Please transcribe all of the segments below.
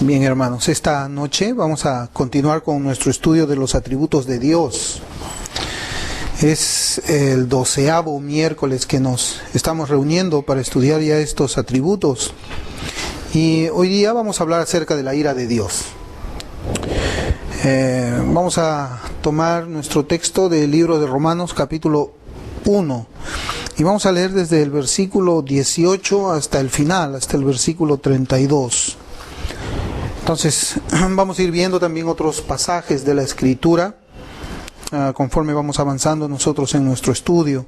Bien, hermanos, esta noche vamos a continuar con nuestro estudio de los atributos de Dios. Es el 12º miércoles que nos estamos reuniendo para estudiar ya estos atributos. Y hoy día vamos a hablar acerca de la ira de Dios. Vamos a tomar nuestro texto del libro de Romanos, capítulo 1. Y vamos a leer desde el versículo 18 hasta el final, hasta el versículo 32. Entonces, vamos a ir viendo también otros pasajes de la Escritura, conforme vamos avanzando nosotros en nuestro estudio.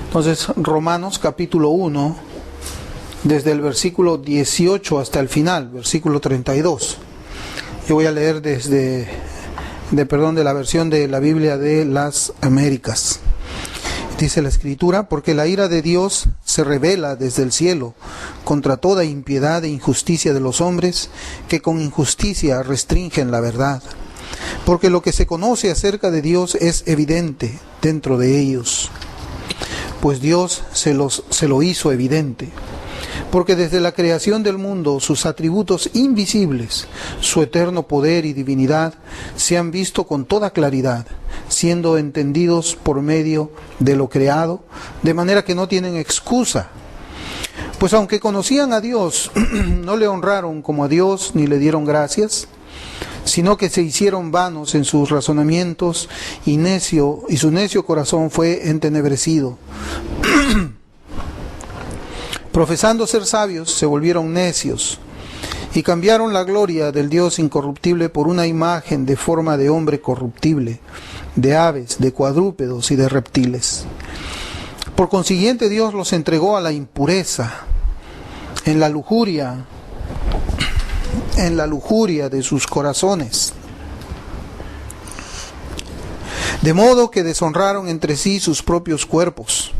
Entonces, Romanos capítulo 1, desde el versículo 18 hasta el final, versículo 32. Yo voy a leer de la versión de la Biblia de las Américas. Dice la Escritura: porque la ira de Dios se revela desde el cielo contra toda impiedad e injusticia de los hombres, que con injusticia restringen la verdad. Porque lo que se conoce acerca de Dios es evidente dentro de ellos, pues Dios se lo hizo evidente. Porque desde la creación del mundo sus atributos invisibles, su eterno poder y divinidad, se han visto con toda claridad, siendo entendidos por medio de lo creado, de manera que no tienen excusa. Pues aunque conocían a Dios, no le honraron como a Dios ni le dieron gracias, sino que se hicieron vanos en sus razonamientos y su necio corazón fue entenebrecido. Profesando ser sabios, se volvieron necios y cambiaron la gloria del Dios incorruptible por una imagen de forma de hombre corruptible, de aves, de cuadrúpedos y de reptiles. Por consiguiente, Dios los entregó a la impureza, en la lujuria de sus corazones, de modo que deshonraron entre sí sus propios cuerpos,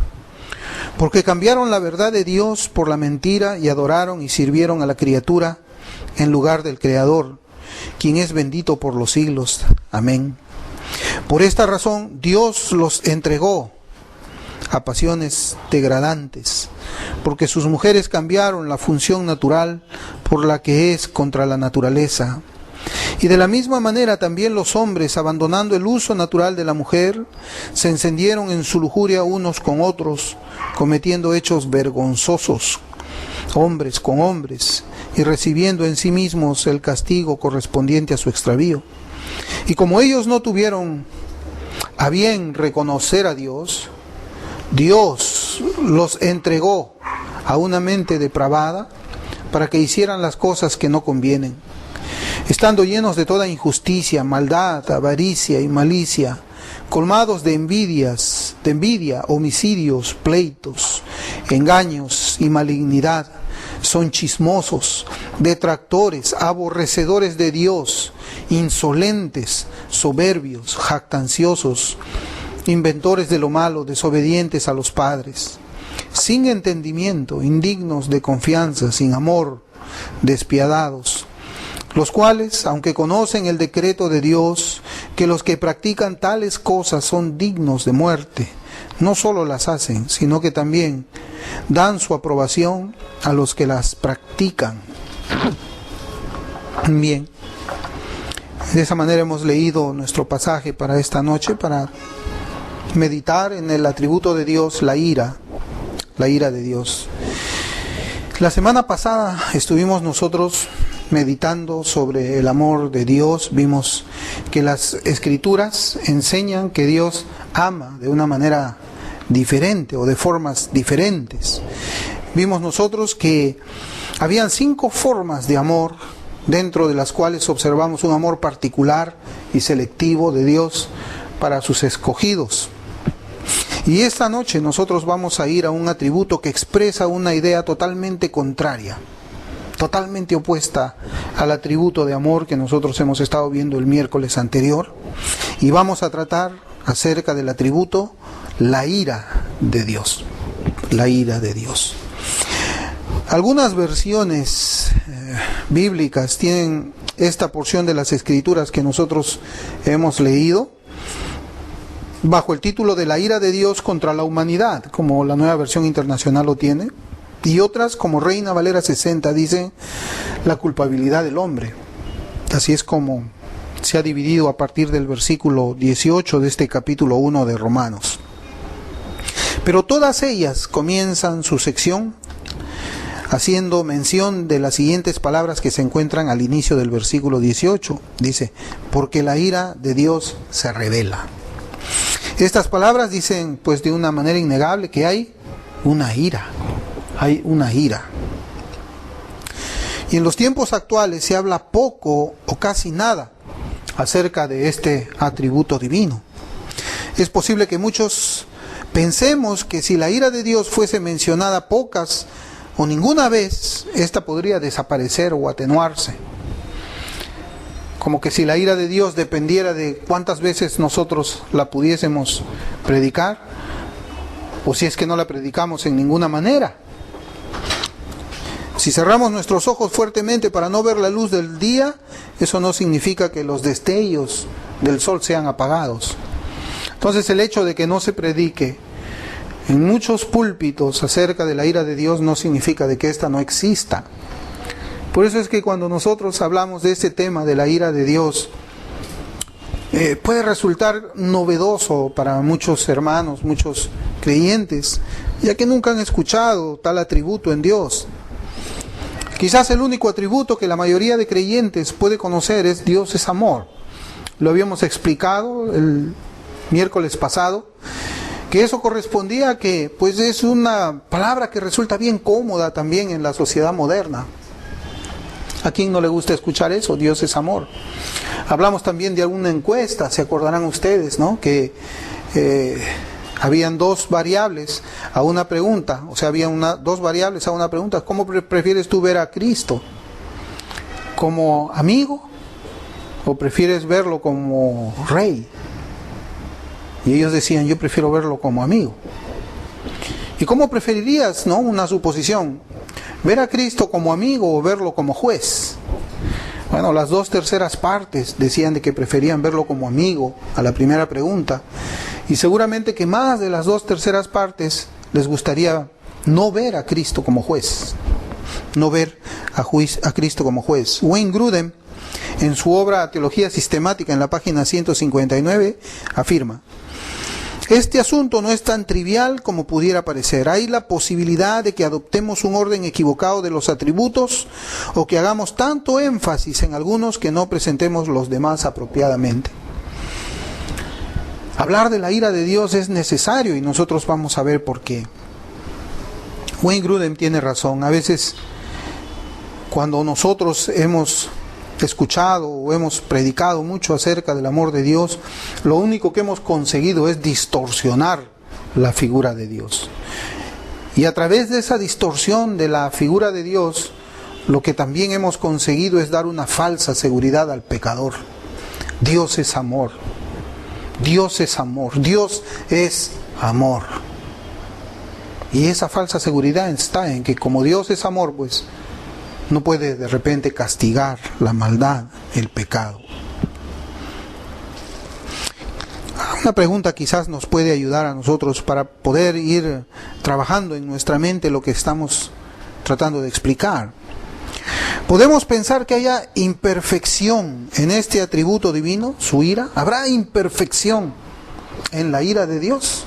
porque cambiaron la verdad de Dios por la mentira y adoraron y sirvieron a la criatura en lugar del Creador, quien es bendito por los siglos. Amén. Por esta razón Dios los entregó a pasiones degradantes, porque sus mujeres cambiaron la función natural por la que es contra la naturaleza. Y de la misma manera también los hombres, abandonando el uso natural de la mujer, se encendieron en su lujuria unos con otros, cometiendo hechos vergonzosos, hombres con hombres, y recibiendo en sí mismos el castigo correspondiente a su extravío. Y como ellos no tuvieron a bien reconocer a Dios, Dios los entregó a una mente depravada para que hicieran las cosas que no convienen, estando llenos de toda injusticia, maldad, avaricia y malicia, colmados de envidia, homicidios, pleitos, engaños y malignidad. Son chismosos, detractores, aborrecedores de Dios, insolentes, soberbios, jactanciosos, inventores de lo malo, desobedientes a los padres, sin entendimiento, indignos de confianza, sin amor, despiadados, los cuales, aunque conocen el decreto de Dios, que los que practican tales cosas son dignos de muerte, no solo las hacen, sino que también dan su aprobación a los que las practican. Bien, de esa manera hemos leído nuestro pasaje para esta noche, para meditar en el atributo de Dios, la ira de Dios. La semana pasada estuvimos nosotros meditando sobre el amor de Dios. Vimos que las Escrituras enseñan que Dios ama de una manera diferente o de formas diferentes. Vimos nosotros que habían 5 formas de amor, dentro de las cuales observamos un amor particular y selectivo de Dios para sus escogidos. Y esta noche nosotros vamos a ir a un atributo que expresa una idea totalmente contraria, totalmente opuesta al atributo de amor que nosotros hemos estado viendo el miércoles anterior. Y vamos a tratar acerca del atributo, la ira de Dios. La ira de Dios. Algunas versiones bíblicas tienen esta porción de las Escrituras que nosotros hemos leído bajo el título de la ira de Dios contra la humanidad, como la Nueva Versión Internacional lo tiene. Y otras, como Reina Valera 60, dicen la culpabilidad del hombre. Así es como se ha dividido a partir del versículo 18 de este capítulo 1 de Romanos. Pero todas ellas comienzan su sección haciendo mención de las siguientes palabras que se encuentran al inicio del versículo 18. Dice, porque la ira de Dios se revela. Estas palabras dicen pues de una manera innegable que hay una ira. Hay una ira. Y en los tiempos actuales se habla poco o casi nada acerca de este atributo divino. Es posible que muchos pensemos que si la ira de Dios fuese mencionada pocas o ninguna vez, esta podría desaparecer o atenuarse. Como que si la ira de Dios dependiera de cuántas veces nosotros la pudiésemos predicar, o si es que no la predicamos en ninguna manera. Si cerramos nuestros ojos fuertemente para no ver la luz del día, eso no significa que los destellos del sol sean apagados. Entonces el hecho de que no se predique en muchos púlpitos acerca de la ira de Dios no significa de que ésta no exista. Por eso es que cuando nosotros hablamos de este tema de la ira de Dios, puede resultar novedoso para muchos hermanos, muchos creyentes, ya que nunca han escuchado tal atributo en Dios. Quizás el único atributo que la mayoría de creyentes puede conocer es Dios es amor. Lo habíamos explicado el miércoles pasado, que eso correspondía a que pues es una palabra que resulta bien cómoda también en la sociedad moderna. ¿A quién no le gusta escuchar eso? Dios es amor. Hablamos también de alguna encuesta, se acordarán ustedes, ¿no? Que habían dos variables a una pregunta, o sea, había dos variables a una pregunta. ¿Cómo prefieres tú ver a Cristo? ¿Como amigo? ¿O prefieres verlo como rey? Y ellos decían, yo prefiero verlo como amigo. ¿Y cómo preferirías, no? Una suposición, ver a Cristo como amigo o verlo como juez. Bueno, las 2/3 partes decían de que preferían verlo como amigo a la primera pregunta. Y seguramente que más de las 2/3 partes les gustaría no ver a Cristo como juez. No ver a Cristo como juez. Wayne Grudem, en su obra Teología Sistemática, en la página 159, afirma: este asunto no es tan trivial como pudiera parecer. Hay la posibilidad de que adoptemos un orden equivocado de los atributos o que hagamos tanto énfasis en algunos que no presentemos los demás apropiadamente. Hablar de la ira de Dios es necesario y nosotros vamos a ver por qué. Wayne Grudem tiene razón. A veces cuando nosotros hemos escuchado o hemos predicado mucho acerca del amor de Dios, lo único que hemos conseguido es distorsionar la figura de Dios. Y a través de esa distorsión de la figura de Dios, lo que también hemos conseguido es dar una falsa seguridad al pecador. Dios es amor. Dios es amor. Dios es amor. Y esa falsa seguridad está en que como Dios es amor, pues no puede de repente castigar la maldad, el pecado. Una pregunta quizás nos puede ayudar a nosotros para poder ir trabajando en nuestra mente lo que estamos tratando de explicar. ¿Podemos pensar que haya imperfección en este atributo divino, su ira? ¿Habrá imperfección en la ira de Dios?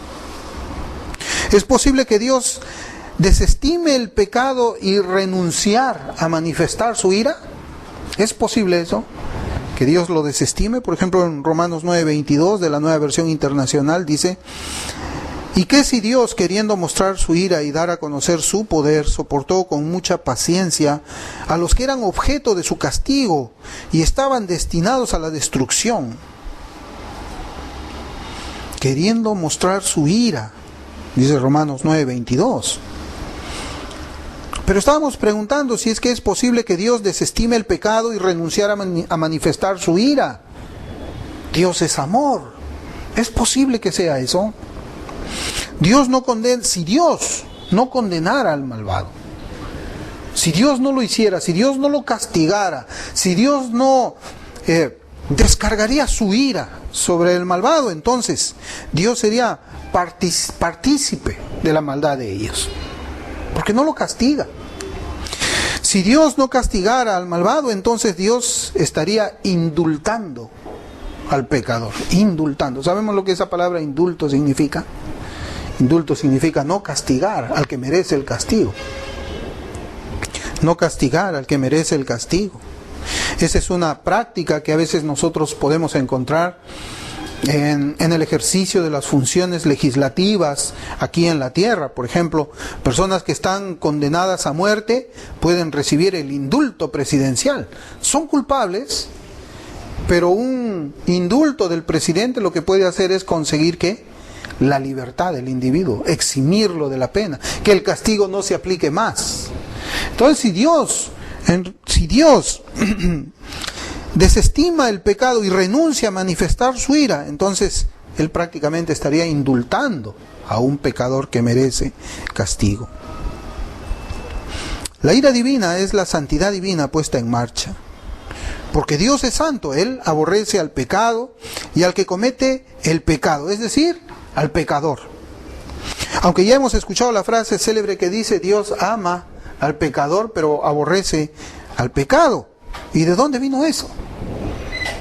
¿Es posible que Dios desestime el pecado y renunciar a manifestar su ira? ¿Es posible eso? ¿Que Dios lo desestime? Por ejemplo, en Romanos 9:22 de la Nueva Versión Internacional dice: ¿y qué si Dios, queriendo mostrar su ira y dar a conocer su poder, soportó con mucha paciencia a los que eran objeto de su castigo y estaban destinados a la destrucción? Queriendo mostrar su ira, dice Romanos 9:22. Pero estábamos preguntando si es que es posible que Dios desestime el pecado y renunciara a manifestar su ira. Dios es amor. ¿Es posible que sea eso? Dios no condena, si Dios no condenara al malvado, si Dios no lo hiciera, si Dios no lo castigara, si Dios no descargaría su ira sobre el malvado, entonces Dios sería partícipe de la maldad de ellos. porque no lo castiga. Si Dios no castigara al malvado, entonces Dios estaría indultando al pecador. Indultando. ¿Sabemos lo que esa palabra indulto significa? Indulto significa no castigar al que merece el castigo. No castigar al que merece el castigo. Esa es una práctica que a veces nosotros podemos encontrar en el ejercicio de las funciones legislativas aquí en la tierra. Por ejemplo, personas que están condenadas a muerte pueden recibir el indulto presidencial. Son culpables, pero un indulto del presidente lo que puede hacer es conseguir ¿qué? La libertad del individuo, eximirlo de la pena, que el castigo no se aplique más. Entonces, si Dios desestima el pecado y renuncia a manifestar su ira, entonces Él prácticamente estaría indultando a un pecador que merece castigo. La ira divina es la santidad divina puesta en marcha. Porque Dios es santo, Él aborrece al pecado y al que comete el pecado, es decir, al pecador. Aunque ya hemos escuchado la frase célebre que dice Dios ama al pecador, pero aborrece al pecado. ¿Y de dónde vino eso?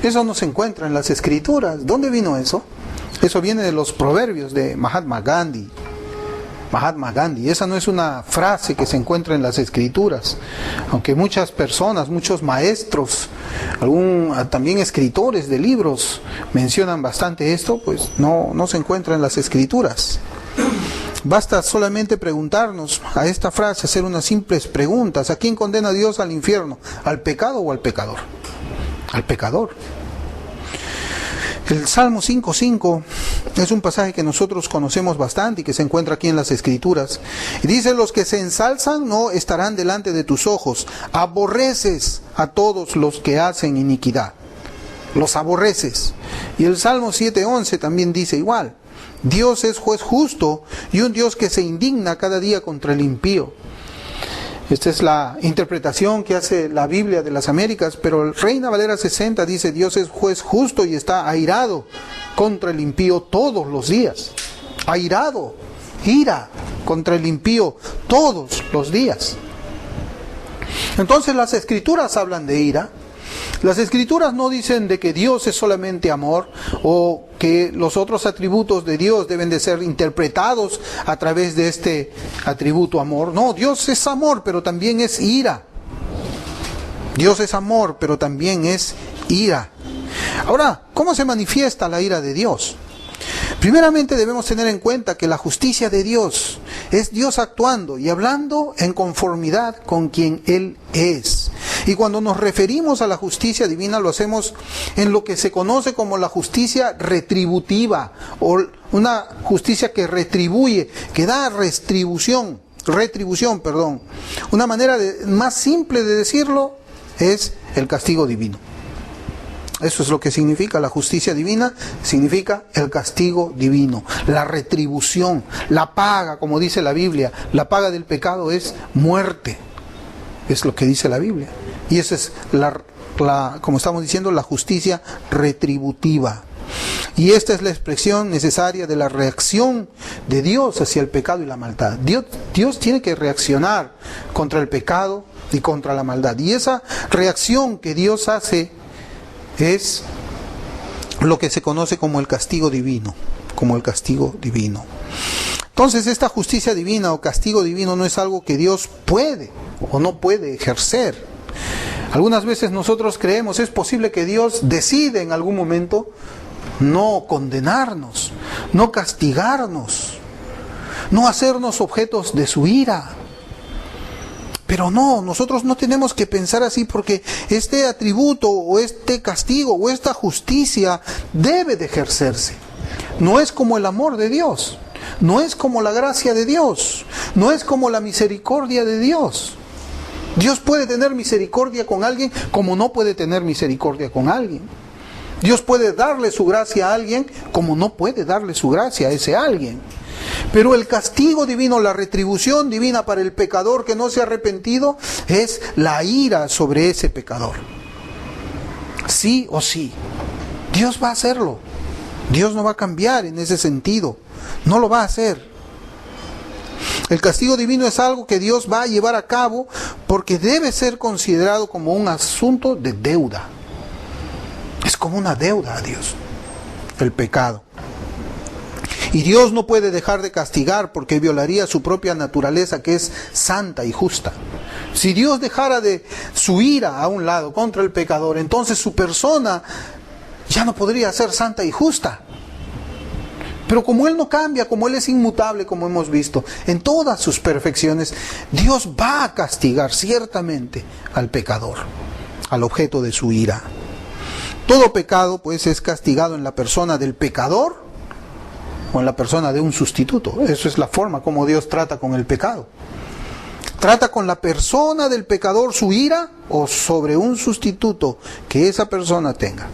Eso no se encuentra en las escrituras. ¿Dónde vino eso? Eso viene de los proverbios de Mahatma Gandhi. Mahatma Gandhi. Esa no es una frase que se encuentra en las escrituras. Aunque muchas personas, muchos maestros, también escritores de libros mencionan bastante esto, pues no se encuentra en las escrituras. Basta solamente preguntarnos a esta frase, hacer unas simples preguntas. ¿A quién condena Dios al infierno? ¿Al pecado o al pecador? Al pecador. El Salmo 5:5 es un pasaje que nosotros conocemos bastante y que se encuentra aquí en las Escrituras. Y dice, los que se ensalzan no estarán delante de tus ojos. Aborreces a todos los que hacen iniquidad. Los aborreces. Y el Salmo 7:11 también dice igual. Dios es juez justo y un Dios que se indigna cada día contra el impío. Esta es la interpretación que hace la Biblia de las Américas, pero el Reina Valera 60 dice, Dios es juez justo y está airado contra el impío todos los días. Airado, ira contra el impío todos los días. Entonces las Escrituras hablan de ira. Las Escrituras no dicen de que Dios es solamente amor o que los otros atributos de Dios deben de ser interpretados a través de este atributo amor. No, Dios es amor, pero también es ira. Dios es amor, pero también es ira. Ahora, ¿cómo se manifiesta la ira de Dios? Primeramente debemos tener en cuenta que la justicia de Dios es Dios actuando y hablando en conformidad con quien Él es. Y cuando nos referimos a la justicia divina lo hacemos en lo que se conoce como la justicia retributiva o una justicia que retribuye, que da retribución. Una manera más simple de decirlo es el castigo divino. Eso es lo que significa la justicia divina, significa el castigo divino, la retribución, la paga, como dice la Biblia, la paga del pecado es muerte, es lo que dice la Biblia. Y esa es como estamos diciendo, la justicia retributiva. Y esta es la expresión necesaria de la reacción de Dios hacia el pecado y la maldad. Dios tiene que reaccionar contra el pecado y contra la maldad. Y esa reacción que Dios hace es lo que se conoce como el castigo divino, Entonces esta justicia divina o castigo divino no es algo que Dios puede o no puede ejercer. Algunas veces nosotros creemos, es posible que Dios decide en algún momento no condenarnos, no castigarnos, no hacernos objetos de su ira. Pero no, nosotros no tenemos que pensar así, porque este atributo o este castigo o esta justicia debe de ejercerse. No es como el amor de Dios, no es como la gracia de Dios, no es como la misericordia de Dios. Dios puede tener misericordia con alguien como no puede tener misericordia con alguien. Dios puede darle su gracia a alguien como no puede darle su gracia a ese alguien. Pero el castigo divino, la retribución divina para el pecador que no se ha arrepentido, es la ira sobre ese pecador. Sí o sí. Dios va a hacerlo. Dios no va a cambiar en ese sentido. No lo va a hacer. El castigo divino es algo que Dios va a llevar a cabo porque debe ser considerado como un asunto de deuda. Es como una deuda a Dios, el pecado. Y Dios no puede dejar de castigar porque violaría su propia naturaleza, que es santa y justa. Si Dios dejara de su ira a un lado contra el pecador, entonces su persona ya no podría ser santa y justa. Pero como Él no cambia, como Él es inmutable, como hemos visto, en todas sus perfecciones, Dios va a castigar ciertamente al pecador, al objeto de su ira. Todo pecado, pues, es castigado en la persona del pecador o en la persona de un sustituto. Eso es la forma como Dios trata con el pecado. Trata con la persona del pecador su ira o sobre un sustituto que esa persona tenga.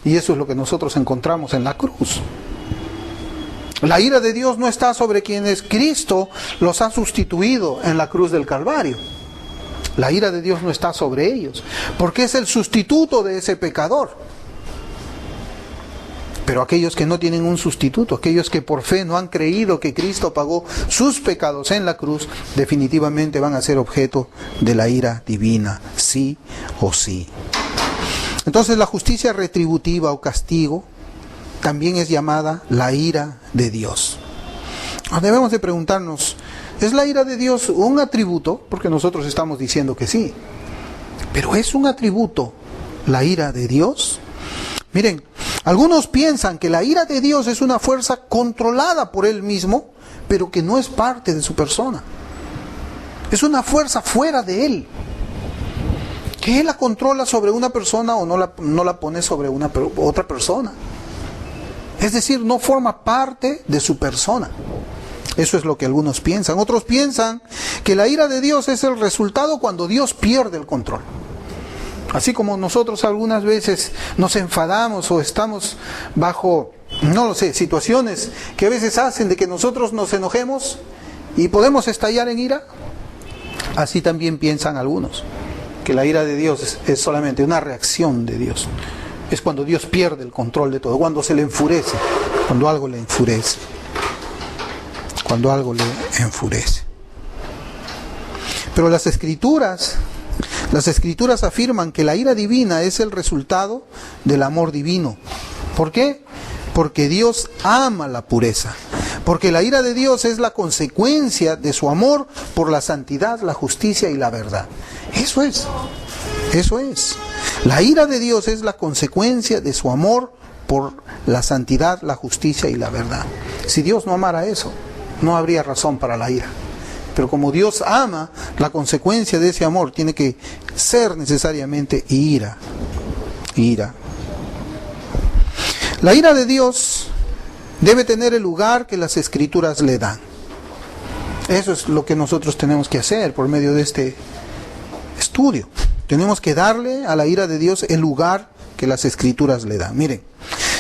Y eso es lo que nosotros encontramos en la cruz. La ira de Dios no está sobre quienes Cristo los ha sustituido en la cruz del Calvario. La ira de Dios no está sobre ellos, porque es el sustituto de ese pecador. Pero aquellos que no tienen un sustituto, aquellos que por fe no han creído que Cristo pagó sus pecados en la cruz, definitivamente van a ser objeto de la ira divina, sí o sí. Entonces la justicia retributiva o castigo también es llamada la ira de Dios. Debemos de preguntarnos, ¿es la ira de Dios un atributo? Porque nosotros estamos diciendo que sí. ¿Pero es un atributo la ira de Dios? Miren, algunos piensan que la ira de Dios es una fuerza controlada por Él mismo, pero que no es parte de su persona. Es una fuerza fuera de Él, que Él la controla sobre una persona o no la pone sobre otra persona. Es decir, no forma parte de su persona. Eso es lo que algunos piensan. Otros piensan que la ira de Dios es el resultado cuando Dios pierde el control. Así como nosotros algunas veces nos enfadamos o estamos bajo, situaciones que a veces hacen de que nosotros nos enojemos y podemos estallar en ira. Así también piensan algunos, que la ira de Dios es solamente una reacción de Dios. Es cuando Dios pierde el control de todo, cuando se le enfurece, cuando algo le enfurece. Cuando algo le enfurece. Pero las escrituras afirman que la ira divina es el resultado del amor divino. ¿Por qué? Porque Dios ama la pureza. Porque la ira de Dios es la consecuencia de su amor por la santidad, la justicia y la verdad. Eso es. La ira de Dios es la consecuencia de su amor por la santidad, la justicia y la verdad. Si Dios no amara eso, no habría razón para la ira. Pero como Dios ama, la consecuencia de ese amor tiene que ser necesariamente ira. La ira de Dios debe tener el lugar que las Escrituras le dan. Eso es lo que nosotros tenemos que hacer por medio de este estudio. Tenemos que darle a la ira de Dios el lugar que las Escrituras le dan. Miren,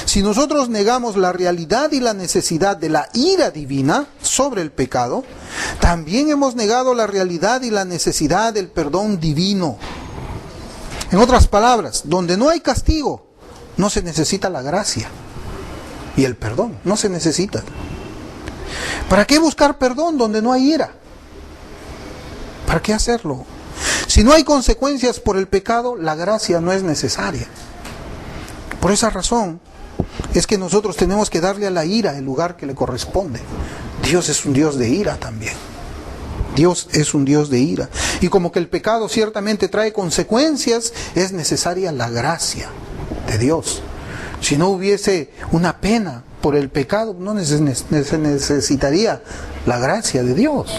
si nosotros negamos la realidad y la necesidad de la ira divina sobre el pecado, también hemos negado la realidad y la necesidad del perdón divino. En otras palabras, donde no hay castigo, no se necesita la gracia. Y el perdón, no se necesita. ¿Para qué buscar perdón donde no hay ira? ¿Para qué hacerlo? Si no hay consecuencias por el pecado, la gracia no es necesaria. Por esa razón es que nosotros tenemos que darle a la ira el lugar que le corresponde. Dios es un Dios de ira también. Dios es un Dios de ira. Y como que el pecado ciertamente trae consecuencias, es necesaria la gracia de Dios. Si no hubiese una pena por el pecado, no se necesitaría la gracia de Dios.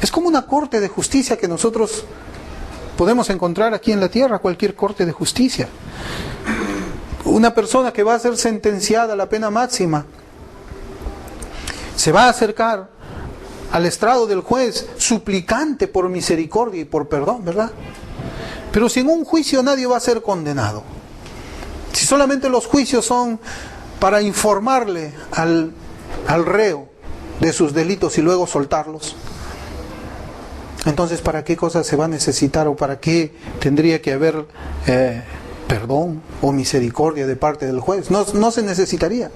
Es como una corte de justicia que nosotros podemos encontrar aquí en la tierra, cualquier corte de justicia. Una persona que va a ser sentenciada a la pena máxima se va a acercar al estrado del juez suplicante por misericordia y por perdón, ¿verdad? Pero si en un juicio nadie va a ser condenado, si solamente los juicios son para informarle al reo de sus delitos y luego soltarlos, entonces ¿para qué cosa se va a necesitar o para qué tendría que haber perdón o misericordia de parte del juez. No se necesitaría.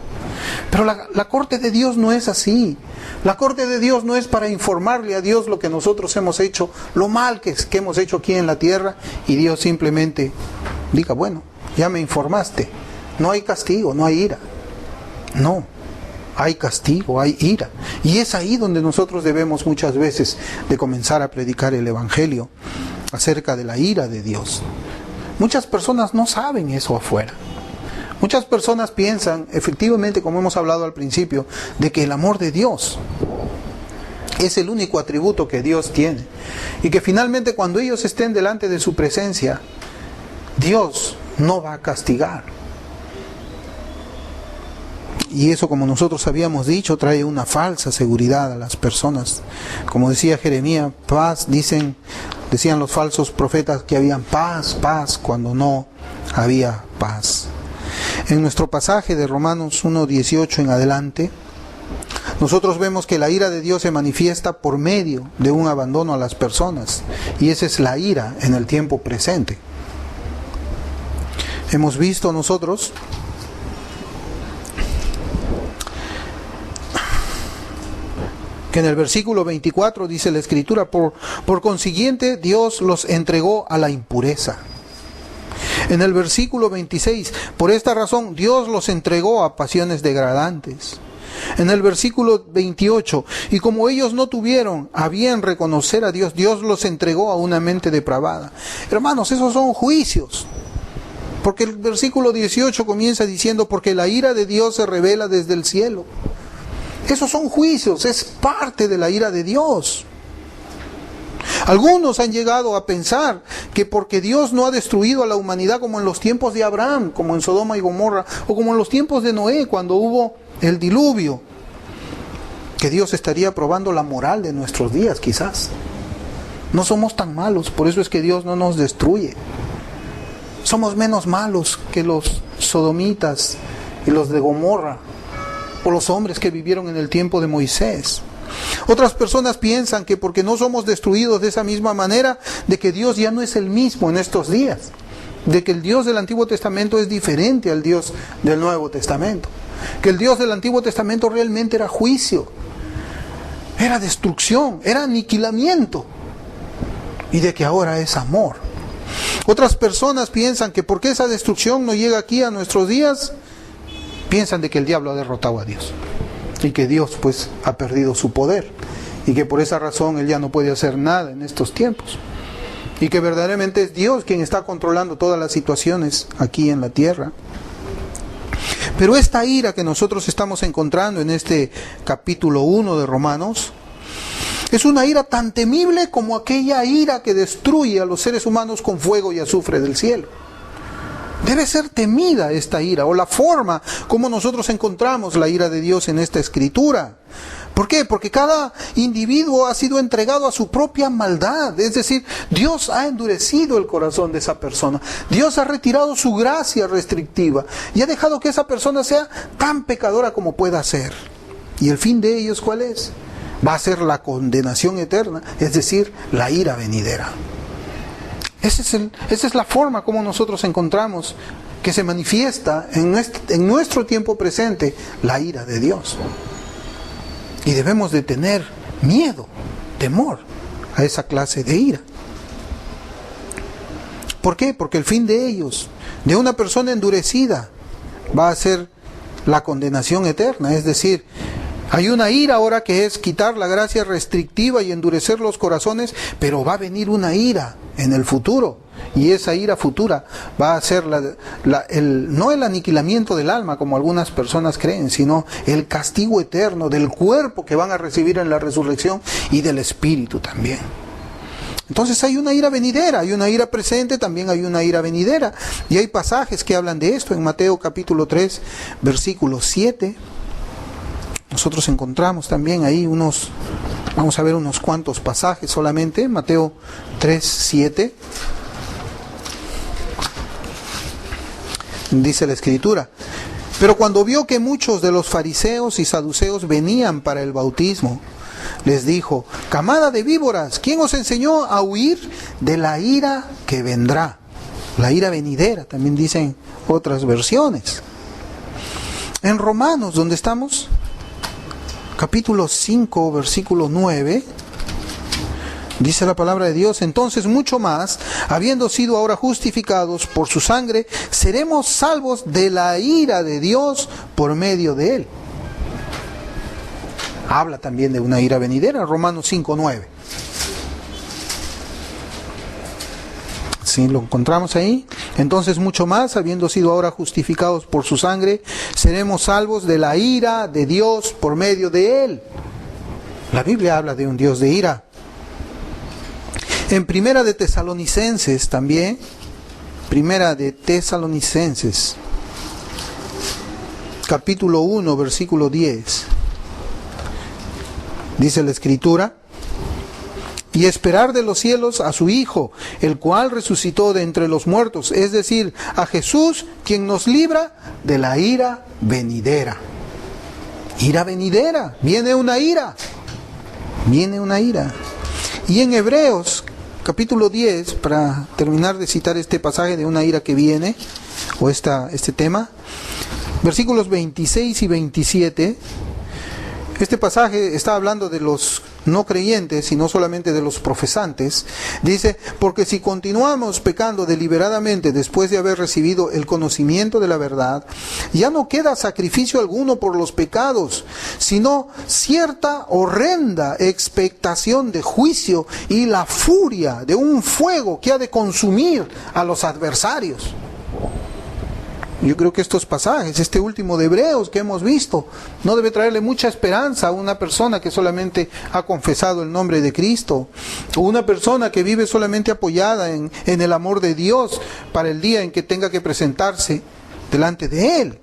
Pero la corte de Dios no es así. La corte de Dios no es para informarle a Dios lo que nosotros hemos hecho, lo mal que hemos hecho aquí en la tierra, y Dios simplemente diga, bueno, ya me informaste. No hay castigo, no hay ira. No, hay castigo, hay ira. Y es ahí donde nosotros debemos muchas veces de comenzar a predicar el Evangelio acerca de la ira de Dios. Muchas personas no saben eso afuera. Muchas personas piensan, efectivamente, como hemos hablado al principio, de que el amor de Dios es el único atributo que Dios tiene. Y que finalmente cuando ellos estén delante de su presencia, Dios no va a castigar. Y eso, como nosotros habíamos dicho, trae una falsa seguridad a las personas. Como decía Jeremías, paz, decían los falsos profetas que habían paz, paz, cuando no había paz. En nuestro pasaje de Romanos 1:18 en adelante, nosotros vemos que la ira de Dios se manifiesta por medio de un abandono a las personas. Y esa es la ira en el tiempo presente. Hemos visto nosotros que en el versículo 24 dice la Escritura, por consiguiente Dios los entregó a la impureza. En el versículo 26, por esta razón Dios los entregó a pasiones degradantes. En el versículo 28, y como ellos no tuvieron a bien reconocer a Dios, Dios los entregó a una mente depravada. Hermanos, esos son juicios. Porque el versículo 18 comienza diciendo, porque la ira de Dios se revela desde el cielo. Esos son juicios, es parte de la ira de Dios. Algunos han llegado a pensar que porque Dios no ha destruido a la humanidad como en los tiempos de Abraham, como en Sodoma y Gomorra, o como en los tiempos de Noé, cuando hubo el diluvio, que Dios estaría probando la moral de nuestros días, quizás. No somos tan malos, por eso es que Dios no nos destruye. Somos menos malos que los sodomitas y los de Gomorra, o los hombres que vivieron en el tiempo de Moisés. Otras personas piensan que porque no somos destruidos de esa misma manera, de que Dios ya no es el mismo en estos días, de que el Dios del Antiguo Testamento es diferente al Dios del Nuevo Testamento, que el Dios del Antiguo Testamento realmente era juicio, era destrucción, era aniquilamiento, y de que ahora es amor. Otras personas piensan que porque esa destrucción no llega aquí a nuestros días, piensan de que el diablo ha derrotado a Dios y que Dios pues ha perdido su poder y que por esa razón Él ya no puede hacer nada en estos tiempos y que verdaderamente es Dios quien está controlando todas las situaciones aquí en la tierra. Pero esta ira que nosotros estamos encontrando en este capítulo 1 de Romanos es una ira tan temible como aquella ira que destruye a los seres humanos con fuego y azufre del cielo. Debe ser temida esta ira, o la forma como nosotros encontramos la ira de Dios en esta escritura. ¿Por qué? Porque cada individuo ha sido entregado a su propia maldad. Es decir, Dios ha endurecido el corazón de esa persona. Dios ha retirado su gracia restrictiva y ha dejado que esa persona sea tan pecadora como pueda ser. ¿Y el fin de ellos cuál es? Va a ser la condenación eterna, es decir, la ira venidera. Esa es la forma como nosotros encontramos que se manifiesta en nuestro tiempo presente la ira de Dios. Y debemos de tener miedo, temor a esa clase de ira. ¿Por qué? Porque el fin de ellos, de una persona endurecida, va a ser la condenación eterna. Es decir, hay una ira ahora que es quitar la gracia restrictiva y endurecer los corazones, pero va a venir una ira en el futuro. Y esa ira futura va a ser no el aniquilamiento del alma, como algunas personas creen, sino el castigo eterno del cuerpo que van a recibir en la resurrección y del espíritu también. Entonces hay una ira venidera, hay una ira presente, también hay una ira venidera. Y hay pasajes que hablan de esto en Mateo capítulo 3, versículo 7. Nosotros encontramos también ahí vamos a ver unos cuantos pasajes solamente. Mateo 3, 7. Dice la Escritura: pero cuando vio que muchos de los fariseos y saduceos venían para el bautismo, les dijo: camada de víboras, ¿quién os enseñó a huir de la ira que vendrá? La ira venidera, también dicen otras versiones. En Romanos, donde estamos, capítulo 5, versículo 9, dice la palabra de Dios: entonces mucho más, habiendo sido ahora justificados por su sangre, seremos salvos de la ira de Dios por medio de él. Habla también de una ira venidera, Romanos 5, 9. ¿Sí lo encontramos ahí? Entonces mucho más, habiendo sido ahora justificados por su sangre, seremos salvos de la ira de Dios por medio de él. La Biblia habla de un Dios de ira. En Primera de Tesalonicenses también, Primera de Tesalonicenses, capítulo 1, versículo 10, dice la Escritura: y esperar de los cielos a su Hijo, el cual resucitó de entre los muertos, es decir, a Jesús, quien nos libra de la ira venidera. Ira venidera, viene una ira. Y en Hebreos, capítulo 10, para terminar de citar este pasaje de una ira que viene, o este tema, versículos 26 y 27, este pasaje está hablando de los no creyentes y no solamente de los profesantes. Dice: porque si continuamos pecando deliberadamente después de haber recibido el conocimiento de la verdad, ya no queda sacrificio alguno por los pecados, sino cierta horrenda expectación de juicio y la furia de un fuego que ha de consumir a los adversarios. Yo creo que estos pasajes, este último de Hebreos que hemos visto, no debe traerle mucha esperanza a una persona que solamente ha confesado el nombre de Cristo, o una persona que vive solamente apoyada en el amor de Dios para el día en que tenga que presentarse delante de Él.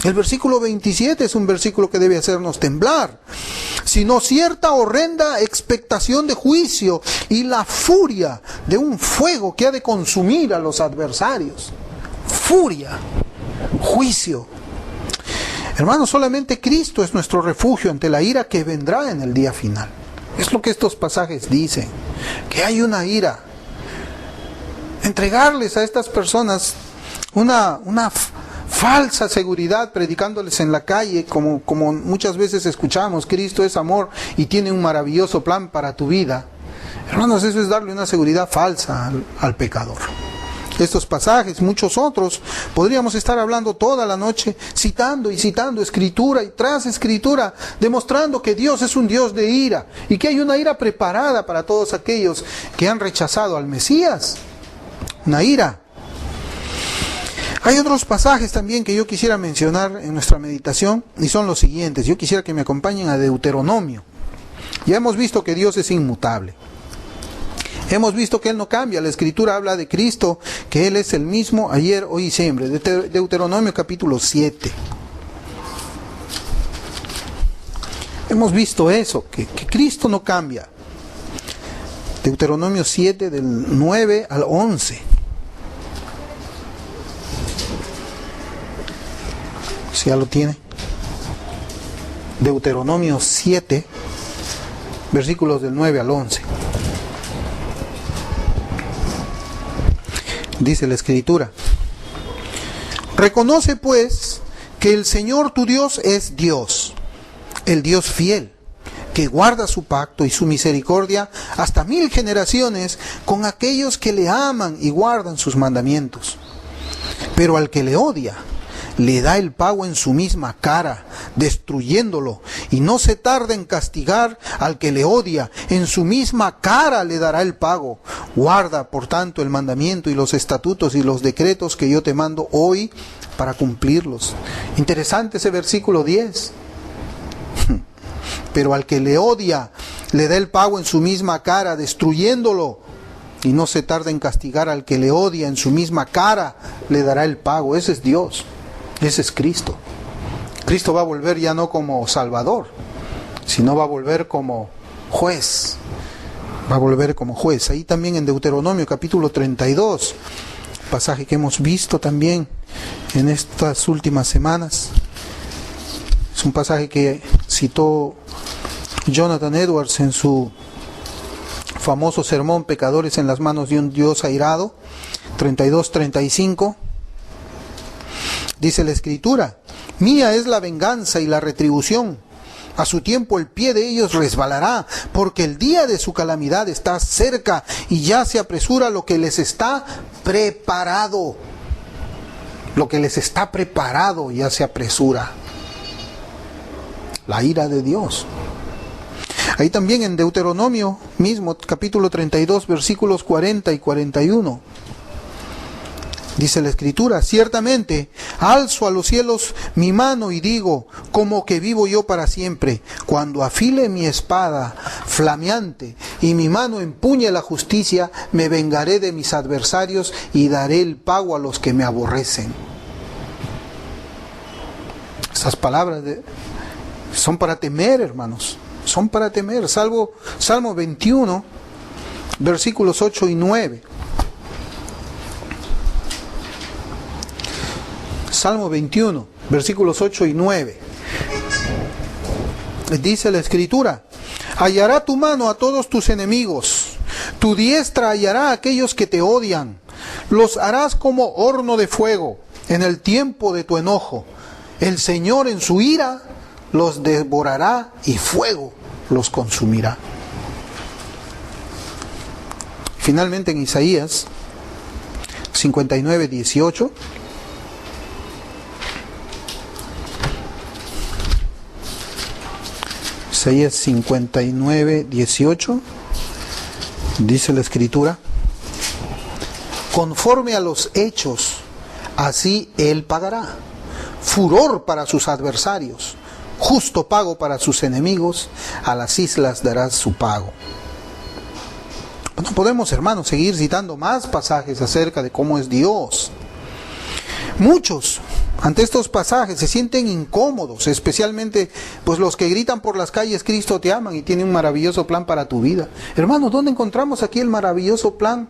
El versículo 27 es un versículo que debe hacernos temblar. Sino cierta horrenda expectación de juicio y la furia de un fuego que ha de consumir a los adversarios. Furia, juicio. Hermanos, solamente Cristo es nuestro refugio ante la ira que vendrá en el día final. Es lo que estos pasajes dicen, que hay una ira. Entregarles a estas personas una falsa seguridad, predicándoles en la calle, como muchas veces escuchamos: Cristo es amor y tiene un maravilloso plan para tu vida. Hermanos, eso es darle una seguridad falsa al pecador. Estos pasajes, muchos otros, podríamos estar hablando toda la noche, citando y citando escritura y tras escritura, demostrando que Dios es un Dios de ira y que hay una ira preparada para todos aquellos que han rechazado al Mesías. Una ira. Hay otros pasajes también que yo quisiera mencionar en nuestra meditación y son los siguientes. Yo quisiera que me acompañen a Deuteronomio. Ya hemos visto que Dios es inmutable. Hemos visto que Él no cambia. La Escritura habla de Cristo, que Él es el mismo ayer, hoy y siempre. Deuteronomio capítulo 7. Hemos visto eso, que Cristo no cambia. Deuteronomio 7 del 9 al 11. Si ya lo tiene. Deuteronomio 7, versículos del 9 al 11. Dice la Escritura: reconoce pues que el Señor tu Dios es Dios, el Dios fiel, que guarda su pacto y su misericordia hasta 1000 generaciones con aquellos que le aman y guardan sus mandamientos. Pero al que le odia, le da el pago en su misma cara, destruyéndolo, y no se tarda en castigar al que le odia, en su misma cara le dará el pago. Guarda, por tanto, el mandamiento y los estatutos y los decretos que yo te mando hoy para cumplirlos. Interesante ese versículo 10. Pero al que le odia, le da el pago en su misma cara, destruyéndolo, y no se tarda en castigar al que le odia, en su misma cara le dará el pago. Ese es Dios. Ese es Cristo. Cristo va a volver ya no como Salvador, sino va a volver como juez. Va a volver como juez. Ahí también en Deuteronomio capítulo 32, pasaje que hemos visto también en estas últimas semanas. Es un pasaje que citó Jonathan Edwards en su famoso sermón, pecadores en las manos de un Dios airado, 32-35, dice la Escritura: mía es la venganza y la retribución, a su tiempo el pie de ellos resbalará, porque el día de su calamidad está cerca y ya se apresura lo que les está preparado. Lo que les está preparado ya se apresura. La ira de Dios. Ahí también en Deuteronomio mismo, capítulo 32, versículos 40 y 41. Dice la Escritura: ciertamente alzo a los cielos mi mano y digo, como que vivo yo para siempre, cuando afile mi espada flameante y mi mano empuñe la justicia, me vengaré de mis adversarios y daré el pago a los que me aborrecen. Estas palabras son para temer, hermanos, son para temer. Salmo 21, versículos 8 y 9. Salmo 21, versículos 8 y 9. Dice la Escritura: hallará tu mano a todos tus enemigos, tu diestra hallará a aquellos que te odian, los harás como horno de fuego en el tiempo de tu enojo. El Señor en su ira los devorará y fuego los consumirá. Finalmente en Isaías 59, 18. Isaías 59, 18, dice la Escritura: conforme a los hechos, así él pagará. Furor para sus adversarios, justo pago para sus enemigos, a las islas dará su pago. No podemos, hermanos, seguir citando más pasajes acerca de cómo es Dios. Muchos ante estos pasajes se sienten incómodos, especialmente pues los que gritan por las calles: Cristo te ama y tiene un maravilloso plan para tu vida. Hermanos, ¿dónde encontramos aquí el maravilloso plan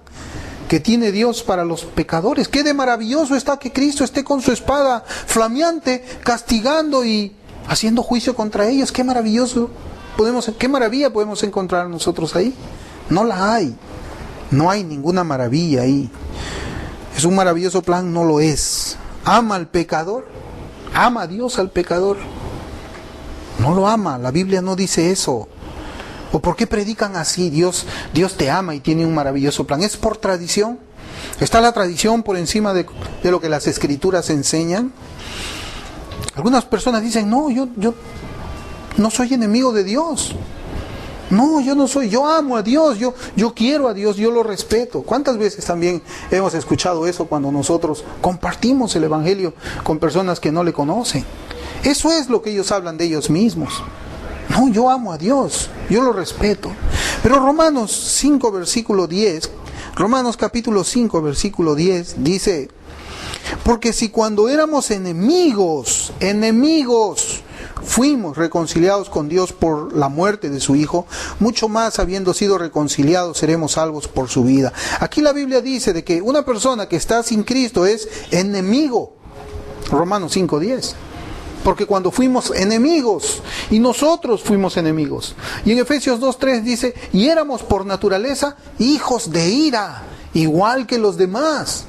que tiene Dios para los pecadores? ¿Qué de maravilloso está que Cristo esté con su espada flameante, castigando y haciendo juicio contra ellos? ¿Qué maravilloso qué maravilla podemos encontrar nosotros ahí? No la hay. No hay ninguna maravilla ahí. ¿Es un maravilloso plan? No lo es. ¿Ama al pecador? ¿Ama a Dios al pecador? No lo ama. La Biblia no dice eso. ¿O por qué predican así? Dios te ama y tiene un maravilloso plan. ¿Es por tradición? ¿Está la tradición por encima de lo que las Escrituras enseñan? Algunas personas dicen: no, yo no soy enemigo de Dios. No, yo no soy, yo amo a Dios, yo quiero a Dios, yo lo respeto. ¿Cuántas veces también hemos escuchado eso cuando nosotros compartimos el Evangelio con personas que no le conocen? Eso es lo que ellos hablan de ellos mismos. No, yo amo a Dios, yo lo respeto. Pero Romanos 5, versículo 10, Romanos capítulo 5, versículo 10, dice: porque si cuando éramos enemigos, fuimos reconciliados con Dios por la muerte de su Hijo, mucho más habiendo sido reconciliados seremos salvos por su vida. Aquí la Biblia dice de que una persona que está sin Cristo es enemigo. Romanos 5:10. Porque cuando fuimos enemigos, y nosotros fuimos enemigos. Y en Efesios 2:3 dice: y éramos por naturaleza hijos de ira, igual que los demás,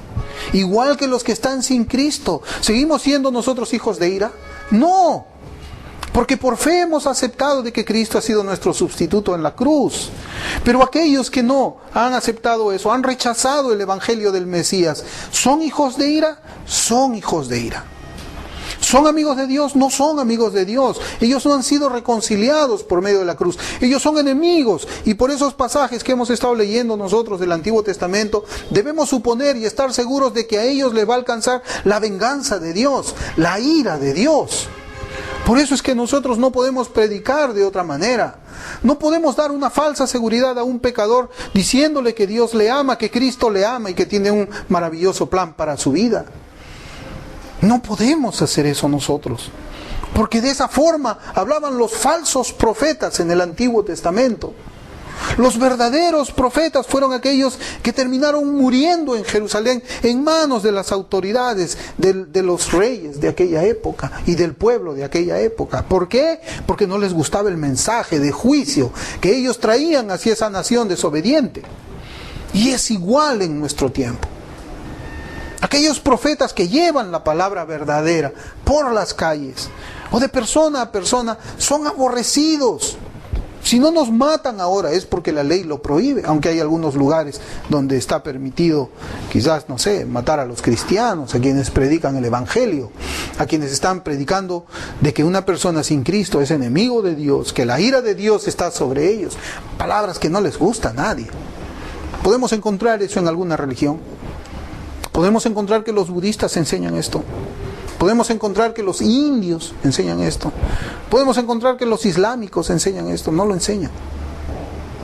igual que los que están sin Cristo. ¿Seguimos siendo nosotros hijos de ira? No. Porque por fe hemos aceptado de que Cristo ha sido nuestro sustituto en la cruz. Pero aquellos que no han aceptado eso, han rechazado el Evangelio del Mesías, ¿son hijos de ira? Son hijos de ira. ¿Son amigos de Dios? No son amigos de Dios. Ellos no han sido reconciliados por medio de la cruz. Ellos son enemigos. Y por esos pasajes que hemos estado leyendo nosotros del Antiguo Testamento, debemos suponer y estar seguros de que a ellos les va a alcanzar la venganza de Dios, la ira de Dios. Por eso es que nosotros no podemos predicar de otra manera. No podemos dar una falsa seguridad a un pecador diciéndole que Dios le ama, que Cristo le ama y que tiene un maravilloso plan para su vida. No podemos hacer eso nosotros. Porque de esa forma hablaban los falsos profetas en el Antiguo Testamento. Los verdaderos profetas fueron aquellos que terminaron muriendo en Jerusalén en manos de las autoridades, de los reyes de aquella época y del pueblo de aquella época. ¿Por qué? Porque no les gustaba el mensaje de juicio que ellos traían hacia esa nación desobediente. Y es igual en nuestro tiempo. Aquellos profetas que llevan la palabra verdadera por las calles o de persona a persona son aborrecidos. Si no nos matan ahora es porque la ley lo prohíbe, aunque hay algunos lugares donde está permitido, quizás, no sé, matar a los cristianos, a quienes predican el evangelio, a quienes están predicando de que una persona sin Cristo es enemigo de Dios, que la ira de Dios está sobre ellos, palabras que no les gusta a nadie. ¿Podemos encontrar eso en alguna religión? ¿Podemos encontrar que los budistas enseñan esto? Podemos encontrar que los indios enseñan esto. Podemos encontrar que los islámicos enseñan esto. No lo enseñan.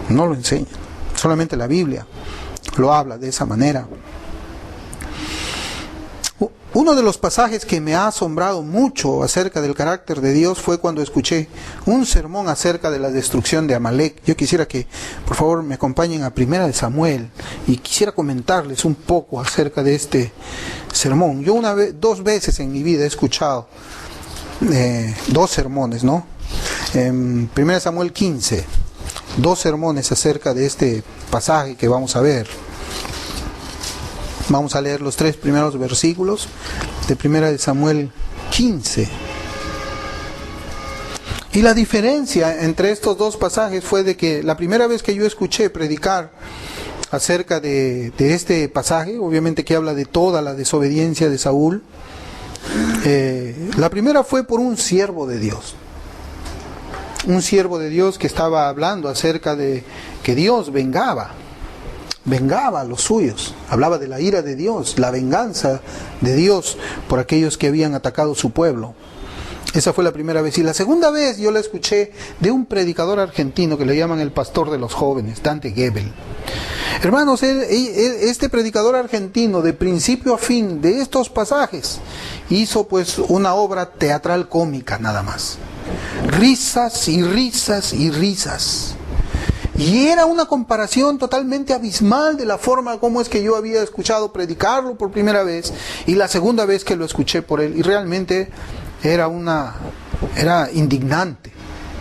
No lo enseñan. Solamente la Biblia lo habla de esa manera. Uno de los pasajes que me ha asombrado mucho acerca del carácter de Dios fue cuando escuché un sermón acerca de la destrucción de Amalek. Yo quisiera que, por favor, me acompañen a 1 Samuel y quisiera comentarles un poco acerca de este sermón. Yo dos veces en mi vida he escuchado dos sermones, ¿no? En 1 Samuel 15, dos sermones acerca de este pasaje que vamos a ver. Vamos a leer los 3 primeros versículos de 1 Samuel 15. Y la diferencia entre estos dos pasajes fue de que la primera vez que yo escuché predicar acerca de este pasaje, obviamente que habla de toda la desobediencia de Saúl, la primera fue por un siervo de Dios. Un siervo de Dios que estaba hablando acerca de que Dios vengaba a los suyos, hablaba de la ira de Dios, la venganza de Dios por aquellos que habían atacado su pueblo. Esa fue la primera vez. Y la segunda vez yo la escuché de un predicador argentino que le llaman el pastor de los jóvenes, Dante Gebel. Hermanos, este predicador argentino, de principio a fin de estos pasajes, hizo pues una obra teatral cómica nada más. Risas y risas y risas. Y era una comparación totalmente abismal de la forma como es que yo había escuchado predicarlo por primera vez y la segunda vez que lo escuché por él. Y realmente era indignante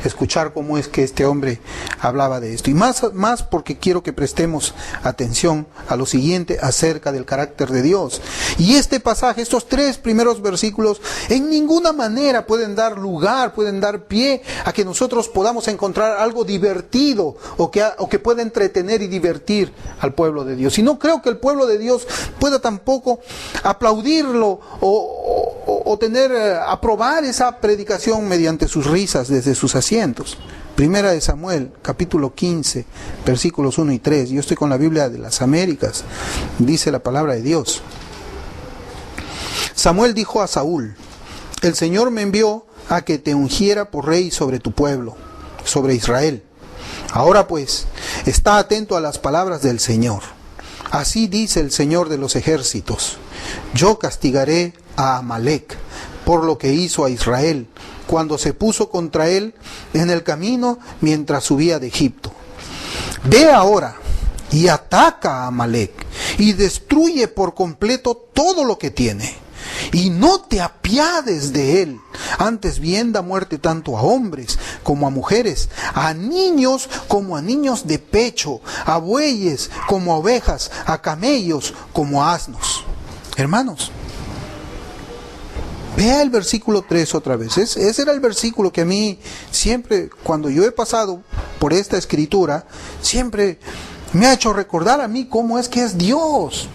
escuchar cómo es que este hombre hablaba de esto. Y más porque quiero que prestemos atención a lo siguiente acerca del carácter de Dios. Y este pasaje, estos 3 primeros versículos, en ninguna manera pueden dar lugar, pueden dar pie a que nosotros podamos encontrar algo divertido o que pueda entretener y divertir al pueblo de Dios. Y no creo que el pueblo de Dios pueda tampoco aplaudirlo o aprobar esa predicación mediante sus risas desde sus asientos. Primera de Samuel, capítulo 15, versículos 1 y 3. Yo estoy con la Biblia de las Américas. Dice la palabra de Dios. Samuel dijo a Saúl: el Señor me envió a que te ungiera por rey sobre tu pueblo, sobre Israel. Ahora pues, está atento a las palabras del Señor. Así dice el Señor de los ejércitos: yo castigaré a Amalek por lo que hizo a Israel cuando se puso contra él en el camino mientras subía de Egipto. Ve ahora y ataca a Amalek y destruye por completo todo lo que tiene. Y no te apiades de él, antes bien da muerte tanto a hombres como a mujeres, a niños como a niños de pecho, a bueyes como a ovejas, a camellos como a asnos. Hermanos, vea el versículo 3 otra vez. Ese era el versículo que a mí siempre, cuando yo he pasado por esta escritura, siempre me ha hecho recordar a mí cómo es que es Dios.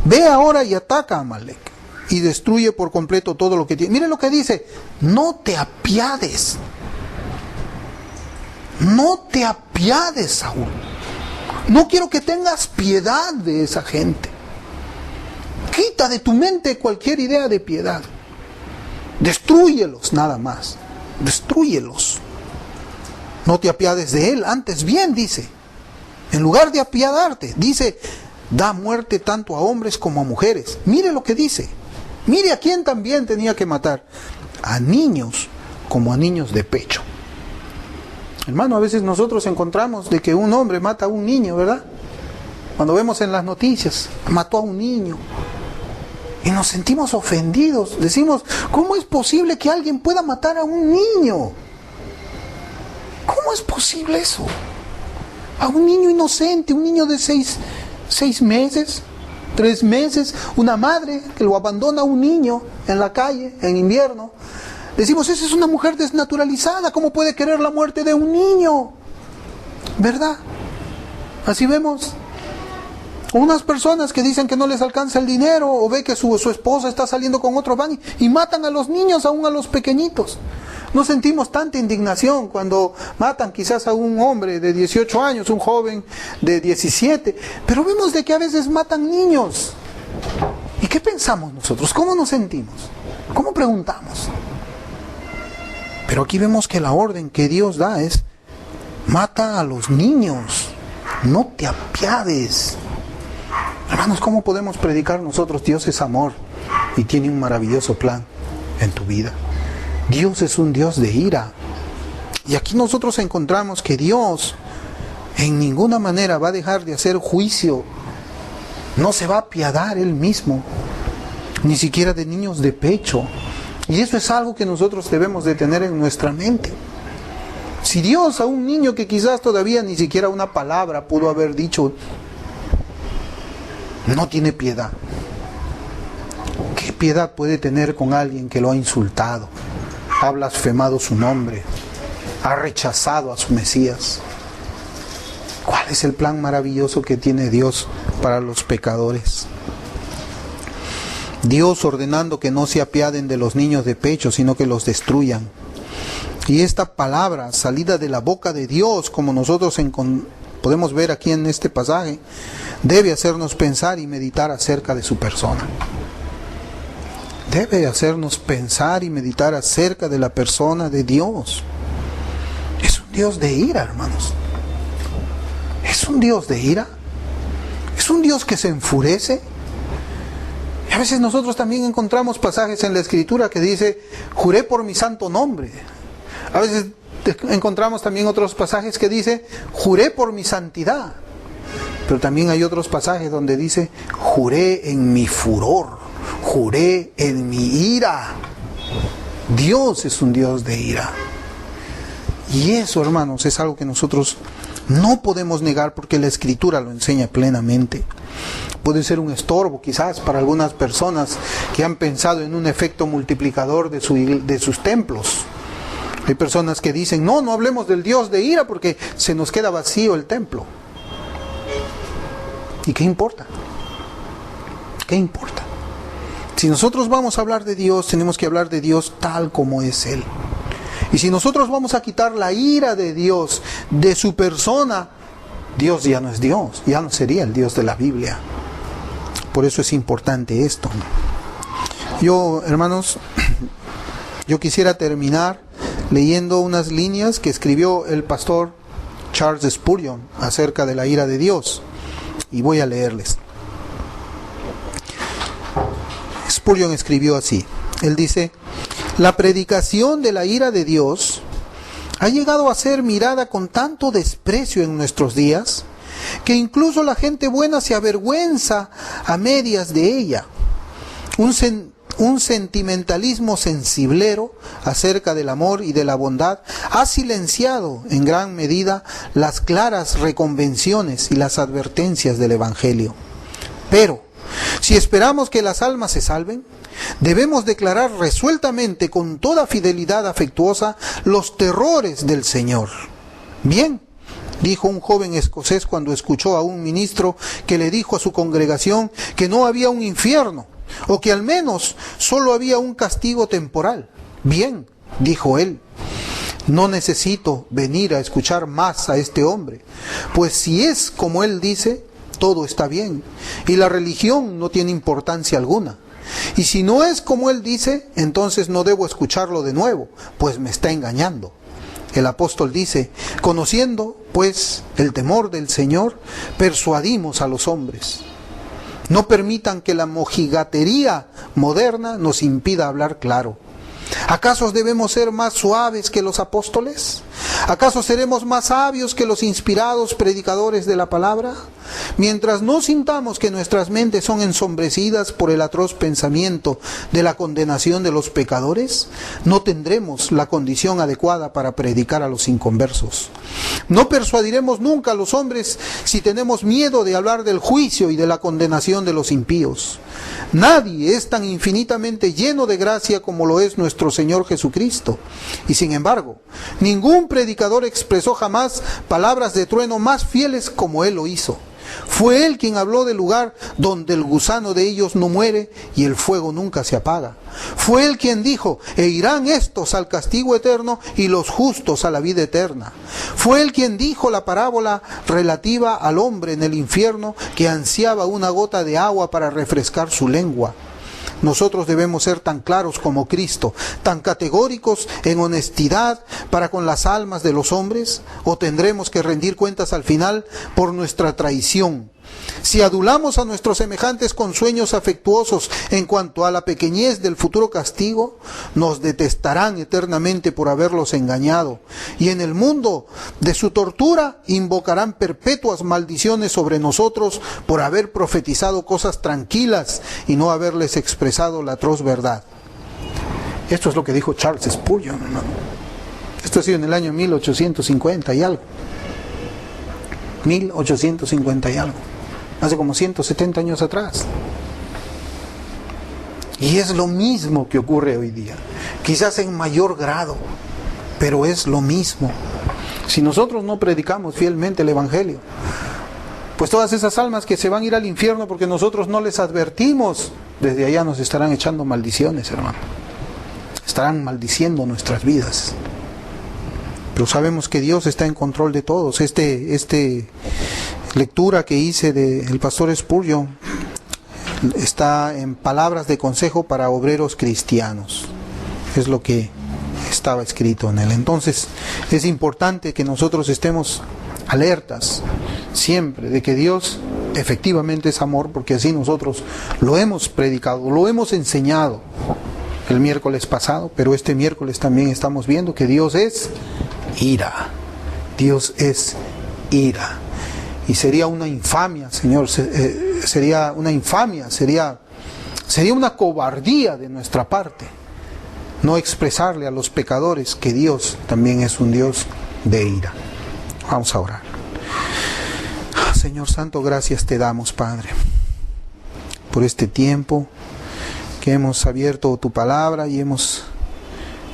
Ve ahora y ataca a Amalek y destruye por completo todo lo que tiene. Mire lo que dice: no te apiades. No te apiades, Saúl. No quiero que tengas piedad de esa gente. Quita de tu mente cualquier idea de piedad. Destrúyelos nada más. Destrúyelos. No te apiades de él. Antes bien, dice, en lugar de apiadarte, dice: da muerte tanto a hombres como a mujeres. Mire lo que dice. Mire a quién también tenía que matar. A niños como a niños de pecho. Hermano, a veces nosotros encontramos de que un hombre mata a un niño, ¿verdad? Cuando vemos en las noticias, mató a un niño. Y nos sentimos ofendidos. Decimos, ¿cómo es posible que alguien pueda matar a un niño? ¿Cómo es posible eso? A un niño inocente, un niño de 6 meses, 3 meses, una madre que lo abandona a un niño en la calle, en invierno. Decimos, esa es una mujer desnaturalizada, ¿cómo puede querer la muerte de un niño? ¿Verdad? Así vemos unas personas que dicen que no les alcanza el dinero, o ve que su esposa está saliendo con otro van y matan a los niños, aún a los pequeñitos. No sentimos tanta indignación cuando matan quizás a un hombre de 18 años, un joven de 17, pero vemos de que a veces matan niños. ¿Y qué pensamos nosotros? ¿Cómo nos sentimos? ¿Cómo preguntamos? Pero aquí vemos que la orden que Dios da es: mata a los niños, no te apiades. Hermanos, ¿cómo podemos predicar nosotros? Dios es amor y tiene un maravilloso plan en tu vida. Dios es un Dios de ira. Y aquí nosotros encontramos que Dios en ninguna manera va a dejar de hacer juicio. No se va a apiadar Él mismo, ni siquiera de niños de pecho. Y eso es algo que nosotros debemos de tener en nuestra mente. Si Dios a un niño que quizás todavía ni siquiera una palabra pudo haber dicho, no tiene piedad, ¿qué piedad puede tener con alguien que lo ha insultado, ha blasfemado su nombre, ha rechazado a su Mesías? ¿Cuál es el plan maravilloso que tiene Dios para los pecadores? Dios ordenando que no se apiaden de los niños de pecho, sino que los destruyan. Y esta palabra salida de la boca de Dios, como nosotros podemos ver aquí en este pasaje, debe hacernos pensar y meditar acerca de su persona. Debe hacernos pensar y meditar acerca de la persona de Dios. Es un Dios de ira, hermanos. Es un Dios de ira. Es un Dios que se enfurece. Y a veces nosotros también encontramos pasajes en la Escritura que dice, juré por mi santo nombre. A veces encontramos también otros pasajes que dice, juré por mi santidad. Pero también hay otros pasajes donde dice, juré en mi furor, juré en mi ira. Dios es un Dios de ira. Y eso, hermanos, es algo que nosotros no podemos negar porque la Escritura lo enseña plenamente. Puede ser un estorbo quizás para algunas personas que han pensado en un efecto multiplicador de sus templos. Hay personas que dicen, no hablemos del Dios de ira porque se nos queda vacío el templo. ¿Y qué importa? ¿Qué importa? Si nosotros vamos a hablar de Dios, tenemos que hablar de Dios tal como es Él. Y si nosotros vamos a quitar la ira de Dios de su persona, Dios ya no es Dios, ya no sería el Dios de la Biblia. Por eso es importante esto. Yo, hermanos, yo quisiera terminar leyendo unas líneas que escribió el pastor Charles Spurgeon acerca de la ira de Dios. Y voy a leerles. Spurgeon escribió así. Él dice, la predicación de la ira de Dios ha llegado a ser mirada con tanto desprecio en nuestros días, que incluso la gente buena se avergüenza a medias de ella. Un sentimentalismo sensiblero acerca del amor y de la bondad ha silenciado en gran medida las claras reconvenciones y las advertencias del Evangelio. Pero, si esperamos que las almas se salven, debemos declarar resueltamente, con toda fidelidad afectuosa, los terrores del Señor. Bien, dijo un joven escocés cuando escuchó a un ministro que le dijo a su congregación que no había un infierno, o que al menos solo había un castigo temporal. Bien, dijo él, no necesito venir a escuchar más a este hombre, pues si es como él dice, todo está bien, y la religión no tiene importancia alguna. Y si no es como él dice, entonces no debo escucharlo de nuevo, pues me está engañando. El apóstol dice, conociendo pues el temor del Señor, persuadimos a los hombres. No permitan que la mojigatería moderna nos impida hablar claro. ¿Acaso debemos ser más suaves que los apóstoles? ¿Acaso seremos más sabios que los inspirados predicadores de la palabra? Mientras no sintamos que nuestras mentes son ensombrecidas por el atroz pensamiento de la condenación de los pecadores, no tendremos la condición adecuada para predicar a los inconversos. No persuadiremos nunca a los hombres si tenemos miedo de hablar del juicio y de la condenación de los impíos. Nadie es tan infinitamente lleno de gracia como lo es nuestro Señor Jesucristo. Y sin embargo, ningún predicador expresó jamás palabras de trueno más fieles como Él lo hizo. Fue Él quien habló del lugar donde el gusano de ellos no muere y el fuego nunca se apaga. Fue Él quien dijo: e irán estos al castigo eterno y los justos a la vida eterna. Fue Él quien dijo la parábola relativa al hombre en el infierno que ansiaba una gota de agua para refrescar su lengua. Nosotros debemos ser tan claros como Cristo, tan categóricos en honestidad para con las almas de los hombres, o tendremos que rendir cuentas al final por nuestra traición. Si adulamos a nuestros semejantes con sueños afectuosos en cuanto a la pequeñez del futuro castigo, nos detestarán eternamente por haberlos engañado, y en el mundo de su tortura invocarán perpetuas maldiciones sobre nosotros por haber profetizado cosas tranquilas y no haberles expresado la atroz verdad. Esto es lo que dijo Charles Spurgeon, hermano. Esto ha sido en el año 1850 y algo. 1850 y algo. Hace como 170 años atrás. Y es lo mismo que ocurre hoy día. Quizás en mayor grado, pero es lo mismo. Si nosotros no predicamos fielmente el Evangelio, pues todas esas almas que se van a ir al infierno porque nosotros no les advertimos, desde allá nos estarán echando maldiciones, hermano. Estarán maldiciendo nuestras vidas. Pero sabemos que Dios está en control de todos. Lectura que hice del pastor Spurgeon está en Palabras de consejo para obreros cristianos. Es lo que estaba escrito en él. Entonces es importante que nosotros estemos alertas siempre de que Dios efectivamente es amor, porque así nosotros lo hemos predicado, lo hemos enseñado el miércoles pasado, pero este miércoles también estamos viendo que Dios es ira. Dios es ira. Y sería una infamia, Señor, sería una infamia, sería una cobardía de nuestra parte no expresarle a los pecadores que Dios también es un Dios de ira. Vamos a orar. Señor Santo, gracias te damos, Padre, por este tiempo que hemos abierto tu palabra y hemos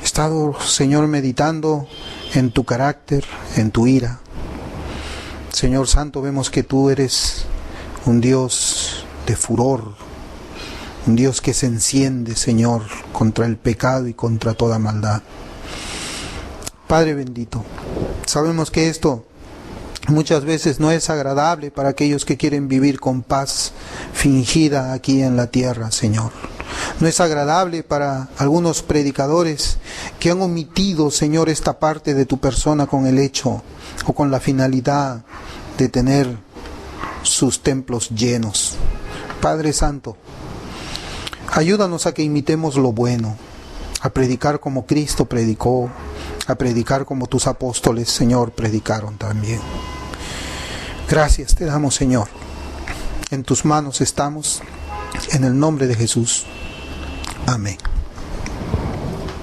estado, Señor, meditando en tu carácter, en tu ira. Señor Santo, vemos que tú eres un Dios de furor, un Dios que se enciende, Señor, contra el pecado y contra toda maldad. Padre bendito, sabemos que esto muchas veces no es agradable para aquellos que quieren vivir con paz fingida aquí en la tierra, Señor. No es agradable para algunos predicadores que han omitido, Señor, esta parte de tu persona con el hecho o con la finalidad de tener sus templos llenos. Padre Santo, ayúdanos a que imitemos lo bueno, a predicar como Cristo predicó, a predicar como tus apóstoles, Señor, predicaron también. Gracias te damos, Señor. En tus manos estamos, en el nombre de Jesús. Amén.